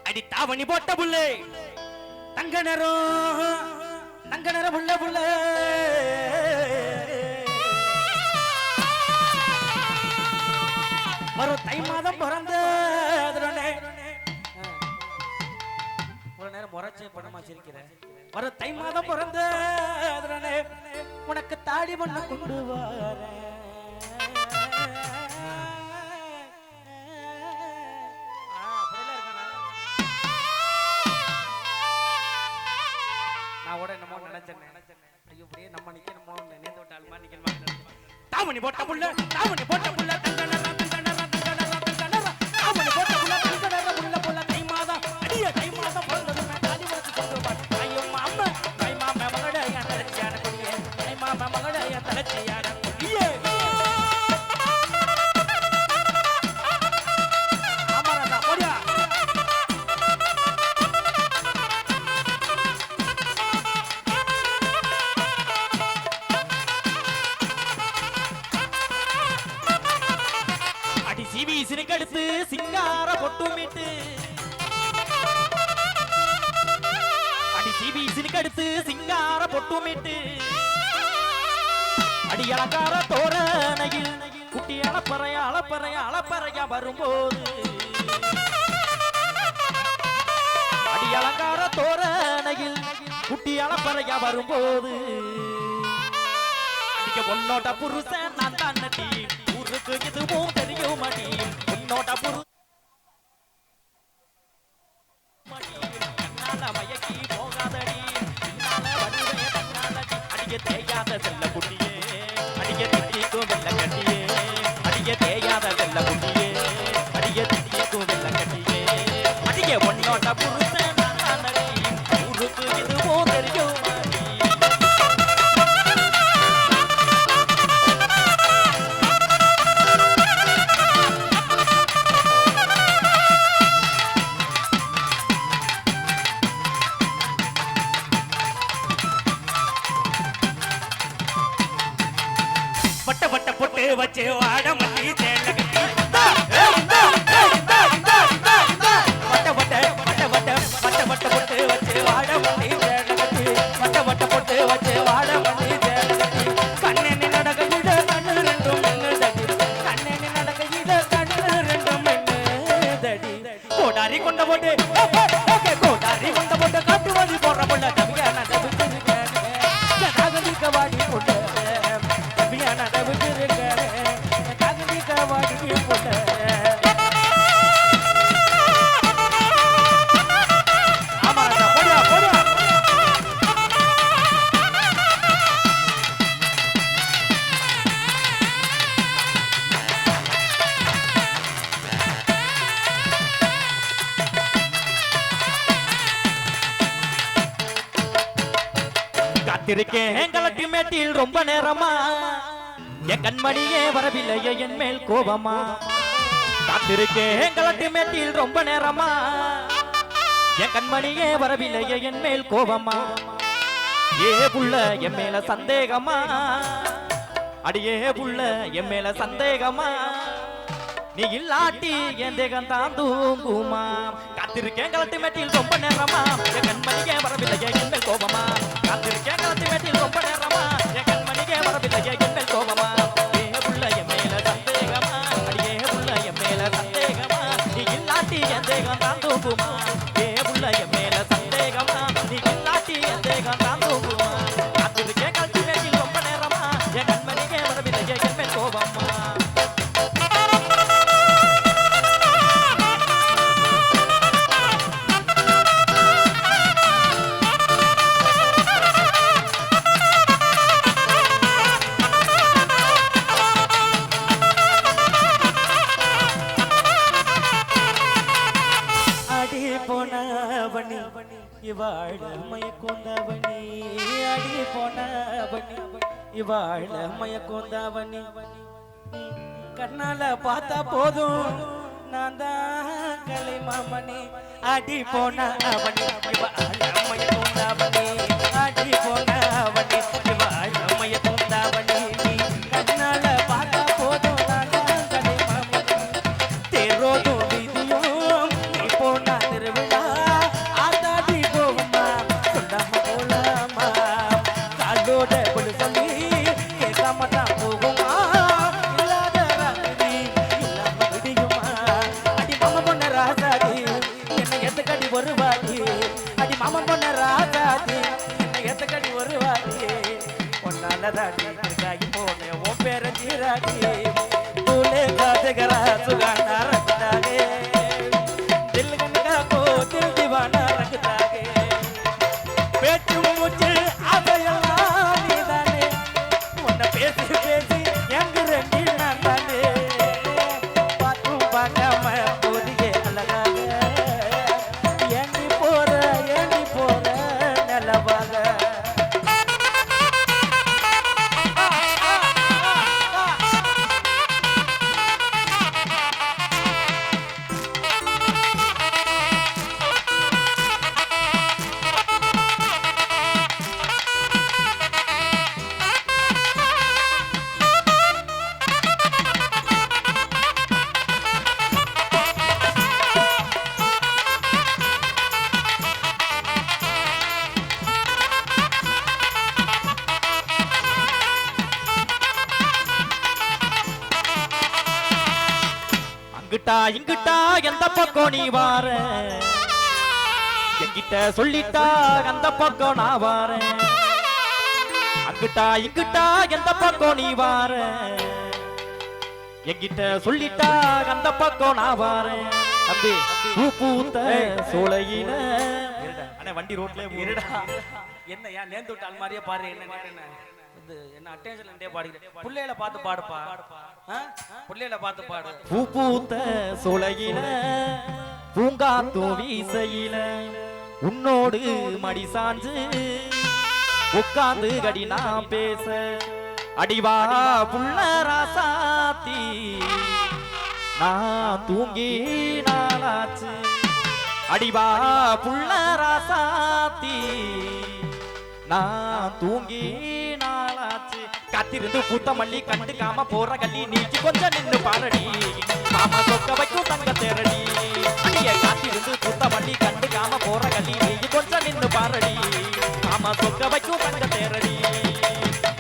அடி தாவணி போட்ட புள்ளே தங்க நேரம் புள்ள புள்ள ஒரு தை மாதம் பிறந்த நேரம் முறைச்சே பணமா சிரிக்கிறேன் ஒரு தை மாதம் பிறந்த உனக்கு தாடி பண்ண கொண்டு வரேன் தாவணி போட்ட புள்ள தாவணி போட்ட புள்ள தங்க நேரம் தாவணி போட்ட புள்ள தங்க நேரம் புள்ள புள்ள தை மாதம் அடிய தை மாதம் பிறந்தது தாடி வச்சு சொல்லுவார் ஐயோ மாமா மை மாமா மகட யா தலச்சியான கொடியே மை மாமா மகட யா தலச்சியான கொடியே அமரதா போடியா சிரிக்கடுத்து சிங்கார பொட்டுமிட்டு அடி சிவி சிரிக்கடுத்து சிங்கார பொட்டுமிட்டு அடி அலங்கார தோரணையில் குட்டி அளப்பறையா வரும்போது அடி அலங்கார தோரணையில் குட்டி அளப்பறையா வரும்போது அடிக்க பொன்னோட்ட புருஷன் நான் தான் நட்டி ஊருக்கு இதுவும் தெரியும் மடி உன்னோட புரு கண்ணால மயக்கி போகாதடி பின்னால வருவே தன்னாலடி அடிக்க தேயாத செல்ல குட்டியே அடிக்க திட்டிக்கும் வெள்ள கட்டியே அடிக்க தேயாத செல்ல குட்டியே அடிக்க திட்டிக்கும் வெள்ள கட்டியே அடிக்க உன்னோட புருஷன் நான் நடி ஊருக்கு இதுவும் தெரியும் வச்சு வாட மல்லி தேட கட்டி வட்ட பொட்டு வச்சு வாட மல்லி தேட கட்டி வட்ட பொட்டு வச்சு வாட மல்லி தேட கட்டி கண்ணெண்ணி நடக்கையிட கண்ணு ரெண்டும் மென்னு தடி கண்ணெண்ணி நடக்கையிட கண்ணு ரெண்டும் மென்னு தடி கோடாரி கொண்ட போட்டு காட்டு வாடி போடுற பொண்ண தவியான தவிச்சிருக்கேன் வாடி போட்டு தவியான தவிச்சிருக்கேன் காத்திருக்கேன் கலட்டி மேட்டில் ரொம்ப நேரமா என் கண்மணியே வரவில்லையே என் மேல் கோபமா காத்திருக்கேன் கலட்டி மேட்டில் ரொம்ப நேரமா என் கண்மணியே வரவில்லையே என் மேல் கோபமா ஏ புள்ள என் மேல சந்தேகமா அடியே புள்ள என் மேல சந்தேகமா நீ இல்லாட்டி என் தேகம் தான் தூங்குமா காத்திருக்கேன் கலட்டி மேட்டில் ரொம்ப நேரமா என் கண்மணியே வரவில்லையே என் மேல் கோபமா காத்திருக்கேன் கலட்டி மேட்டில் ரொம்ப நேரமா என் கண்மணியே வரவில்லையே என் மேல் கோபமா ஏ புள்ள என் மேல சந்தேகமா அடியே புள்ள என் மேல சந்தேகமா நீ இல்லாட்டி என் தேகம் தான் தூங்குமா ஏ புள்ள என் மேல சந்தேகமா நீ இல்லாட்டி என் தேகம் தான் தூங்குமா காத்திருக்கேன் கலட்டி மேட்டில் ரொம்ப நேரமா என் கண்மணியே வரவில்லையே என் மேல் கோபமா இவாழ மயக்கோந்தாவணி அடி போனவணி இவாழ மயக்கோந்தாவணி கண்ணால பார்த்தா போதும் நான் தான் கலை மாமணி அடி போனவணி இவாழ மயக்கோந்தாவணி அடி போனவணி இவாழ மயக்கோந்தாவணி கண்ணால பார்த்தா போதும் நான் தான் கலை மாமணி தேரோதும் விதியும் நீ போனா திருவிழா தாடி காய் போனே ஓ பேர ஜீராடி தூளே காதகரா சுகானா ரக்தாகே தில் கனகா கோ தில் दीवाना ரக்தாகே பேச்சு மூச்சு அதையெல்லாம் நீதானே உன்னை பேசி பேசி எங்க ரெண்டி நான் தானே பார்த்தும் பார்க்காம போதியே அழகாக ஏண்டி போற நிலவாக இங்கிட்டா இங்கிட்டா எந்த பக்கம் நீ வார என்கிட்ட சொல்லிட்டா அந்த பக்கம் நான் வாரேன் அங்கிட்டா இங்கிட்டா எந்த பக்கம் நீ வார என்கிட்ட சொல்லிட்டா அந்த பக்கம் நான் வாரேன் தம்பி பூ பூத்த சோலையில அண்ணே வண்டி ரோட்ல இருடா என்ன ஏன் நேர்ந்து விட்ட மாதிரியே பாரு என்ன என்ன அட்டென்ஷன்ல பாடிக்கிறேன் புள்ளையில பார்த்து பாடுப்பா புள்ளையில பார்த்து பாடு பூ பூத்த சோலையில பூங்காத்தோ வீசையில உன்னோடு மடி சாஞ்சு உட்கார்ந்து கடி நான் பேச அடிவா புள்ள ராசாத்தி நான் தூங்கி நாளாச்சு அடிவா புள்ள ராசாத்தி நான் தூங்கி நாளாச்சு காத்திருந்து பூத்த மல்லி கண்டுக்காம போற கல்லி நீக்கி கொஞ்சம் நின்று பாரடி மாமா சொக்க வைக்கும் தங்க தேரடி அடிய காத்திருந்து பூத்த மல்லி கண்டுக்காம போற கல்லி நீக்கி கொஞ்சம் நின்று பாரடி மாமா சொக்க வைக்கும் தங்க தேரடி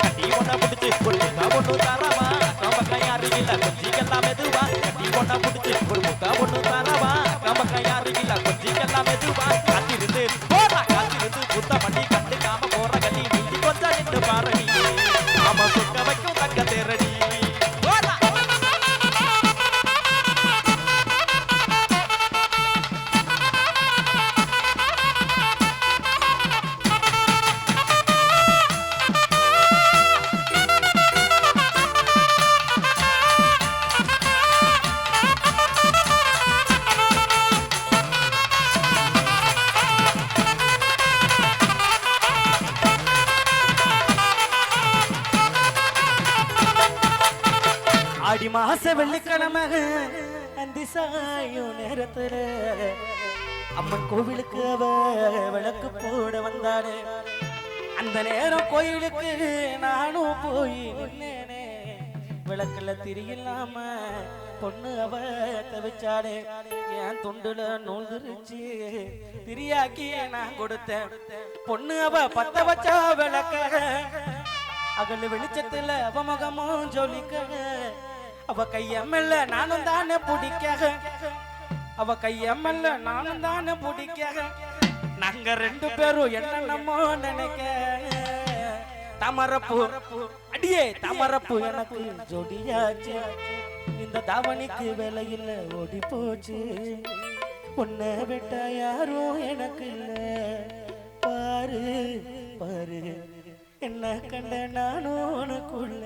கட்டி ஒன்ன பிடிச்சு கொள்ளுங்க ஒண்ணு தரவா கம்பக்க யாரு இல்ல கொஞ்சிக்கெல்லாம் மெதுவா கட்டி ஒன்ன பிடிச்சு கொள்ளுங்க ஒண்ணு தரவா கம்பக்க யாரு இல்ல கொஞ்சிக்கெல்லாம் மெதுவா காத்திருந்து போறா காத்திருந்து பூத்த மல்லி கண்டுக்காம போற கல்லி நீக்கி கொஞ்சம் நின்று பாரடி மாமா சொக்க வைக்கும் தங்க தேரடி ஆடி மாச வெள்ளிக்கிழமை அந்தி சாயும் நேரத்துல அம்மன் கோவிலுக்கு அவ விளக்கு போட வந்தாரு அந்த நேரம் கோயிலுக்கு நானும் போய் நின்னேனே விளக்குல திரியில்லாம பொண்ணு அவ தவிச்சாடே என் துண்டுல நூல் திரிச்சு திரியாக்கி நான் கொடுத்தேன் பொண்ணு அவ பத்த வச்சா விளக்க அகல் வெளிச்சத்துல அவ முகமும் ஜொலிக்க அவ கையம்மல்ல நானும் தானே பிடிக்க அவ கையம்மல்ல நானும் தானே பிடிக்க நாங்க ரெண்டு பேரும் என்னென்னமோ நினைக்க தமரப்பு அடியே தமரப்பு எனக்கு ஜோடியாச்சு இந்த தாவணிக்கு வேலையில் ஓடி போச்சு உன்னை விட்ட யாரும் எனக்கு இல்ல பாரு பாரு என்ன கண்ட நானும் உனக்குள்ள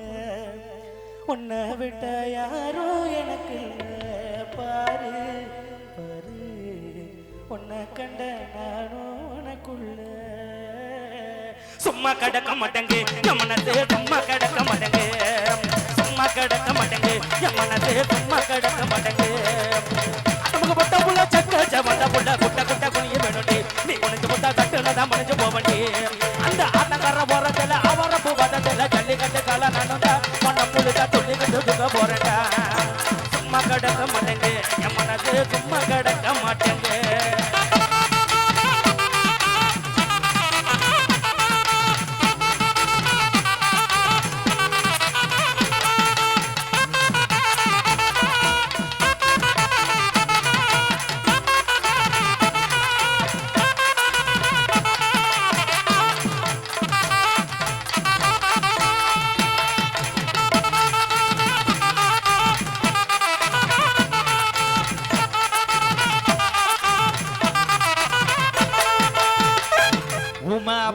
உன்னை விட்ட யாரும் எனக்கு இல்ல பாரு பாரு உன்னை கண்ட நானும் உனக்குள்ள சும்மா கடக்க மாட்டேங்க எம்மனதே சும்மா கடக்க மாட்டேங்க சும்மா கடக்க மாட்டேங்க எம்மனதே சும்மா கடக்க மாட்டேங்க நமக்கு பட்ட புள்ள சக்க சவந்த புள்ள குட்ட குட்ட குனிய வேணுண்டி நீ குனிஞ்சு புட்டா தட்டுனதான் மணிஞ்சு போவண்டி அந்த ஆத்தங்கர போறதுல அவரப்பு பதத்துல ஜல்லிக்கட்டு கால நானுண்டா மண்ண புழுதா துள்ளிக்கிட்டு துக்க போறேன்டா சும்மா கடக்க மாட்டேங்க எம்மனதே சும்மா கடக்க மாட்டேங்க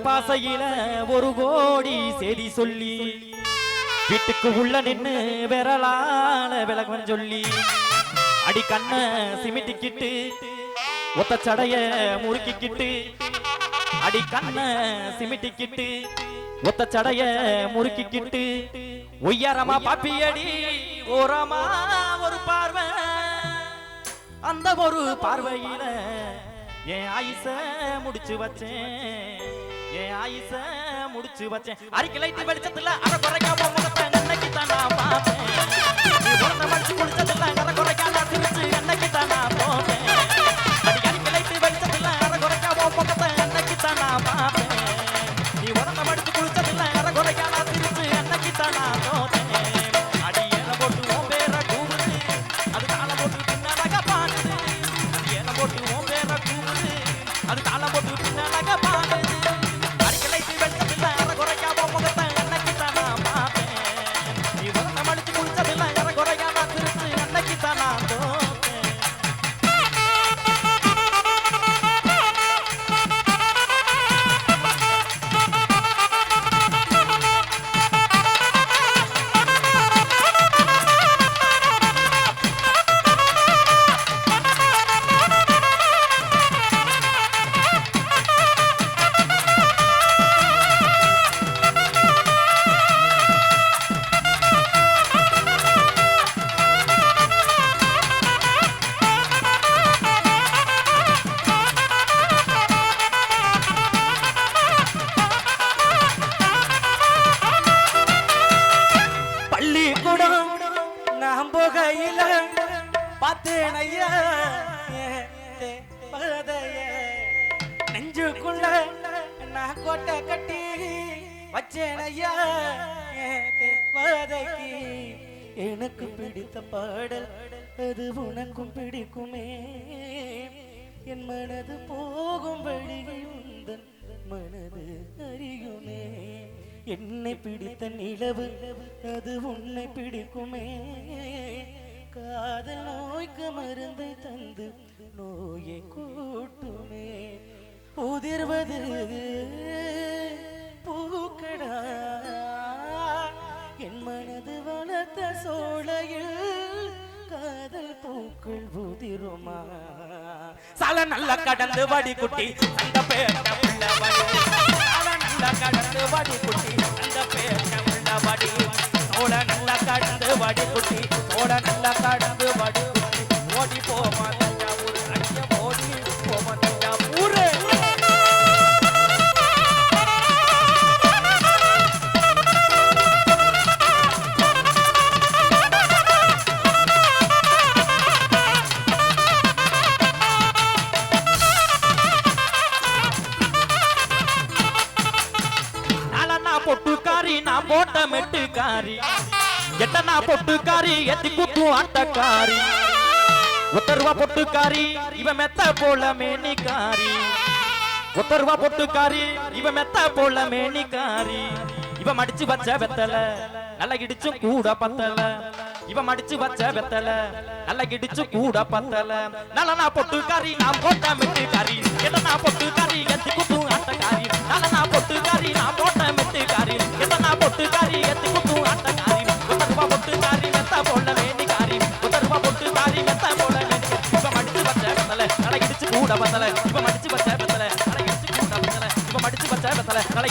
பாசையில ஒரு கோடி செய்தி சொல்லி வீட்டுக்கு உள்ள நின்னு விரலால விலகவன் சொல்லி அடி கண்ண சிமிட்டிக்கிட்டு ஒத்த சடைய முறுக்கிக்கிட்டு அடி கண்ண சிமிட்டிக்கிட்டு ஒத்த சடைய முறுக்கிக்கிட்டு ஒய்யாரமா பாப்பியடி ஓரமா ஒரு பார்வை அந்த ஒரு பார்வையில என் ஆயுச முடிச்சு வச்சேன் என் ஆயுச முடிச்சு வச்சேன் அரிக்கை லைட் வெளிச்சத்துல அரை குறைக்காம முகத்தை அன்னைக்கு தான் நான் பார்த்தேன் நீ உடனே மடிச்சு குளிச்சதில்ல அரை குறைக்காம சிரிச்சு அன்னைக்கு தான் நான் போனேன் அரிக்கை லைட் வெளிச்சத்துல அரை குறைக்காம முகத்தை அன்னைக்கு தான் நான் பார்த்தேன் நீ உடனே மடிச்சு குளிச்சதில்ல அரை குறைக்காம சிரிச்சு அன்னைக்கு தான் நான் போனேன் அடி ஏன போட்டு உன் பேர கூவுது அது தாளம் போட்டு பின்னாக பாடுது அடி ஏன போட்டு உன் பேர கூவுது அது தாளம் போட்டு பின்னாக பாடுது நெஞ்சுக்குள்ள நான் கோட்டை கட்டி வச்சேனையா தேவதைக்கு எனக்கு பிடித்த பாடல் அது உனக்கும் பிடிக்குமே என் மனது போகும் வழியை உந்தன் மனது அறியுமே என்னை பிடித்த நிலவு அது உன்னை பிடிக்குமே காதல் நோய்க்கு மருந்தை தந்து நோயை கூட்டுமே உதிர்வது பூக்கடா என் மனது வளர்த்த சோலையில் காதல் பூக்கள் உதிருமா சால நல்ல கடந்து வடி குட்டி அந்த பேட்ட உள்ளவடி சால நல்ல கடந்து வடி குட்டி அந்த பேட்ட உள்ளவடி ஓட நல்ல கடந்து வடி குட்டி ஓட நல்ல கடந்து வடி குட்டி ஓடி போமா தஞ்சாவூர் அடிய ஓடி போமா தஞ்சாவூர் பொட்டுக்காரி நான் போட்ட மெட்டுக்காரி எட்டனா பொட்டுக்காரி எத்தி குத்து ஆட்டக்காரி ஒத்தருவா பொட்டுக்காரி இவ மெத்த போல மேனிக்காரி ஒத்தருவா பொட்டுக்காரி இவ மெத்த போல மேனிக்காரி இவ மடிச்சு வச்ச வெத்தல நல்ல இடிச்சு கூட பத்தல இவ மடிச்சு வச்ச வெத்தல நல்ல இடிச்சு கூட பத்தல நல்லனா பொட்டுக்காரி நான் போட்ட மெட்டுக்காரி எட்டனா பொட்டுக்காரி எத்தி குத்து ஆட்டக்காரி நல்லனா பொட்டுக்காரி நான் போட்ட மெட்டுக்காரி எட்டனா பொட்டுக்காரி எத்தி குத்து ஆட்டக்காரி ஒத்தருவா பொட்டுக்காரி மெத்த போல மேனிக்காரி ஒத்தருவா பொட்டுக்காரி மெத்த போல இவ மடிச்சு வச்ச வெத்தல நல்ல இடிச்சு கூட பத்தல இவ மடிச்சு வச்ச வெத்தல நல்ல இடிச்சு கூட பத்தல இவ மடிச்சு வச்ச வெத்தல நல்ல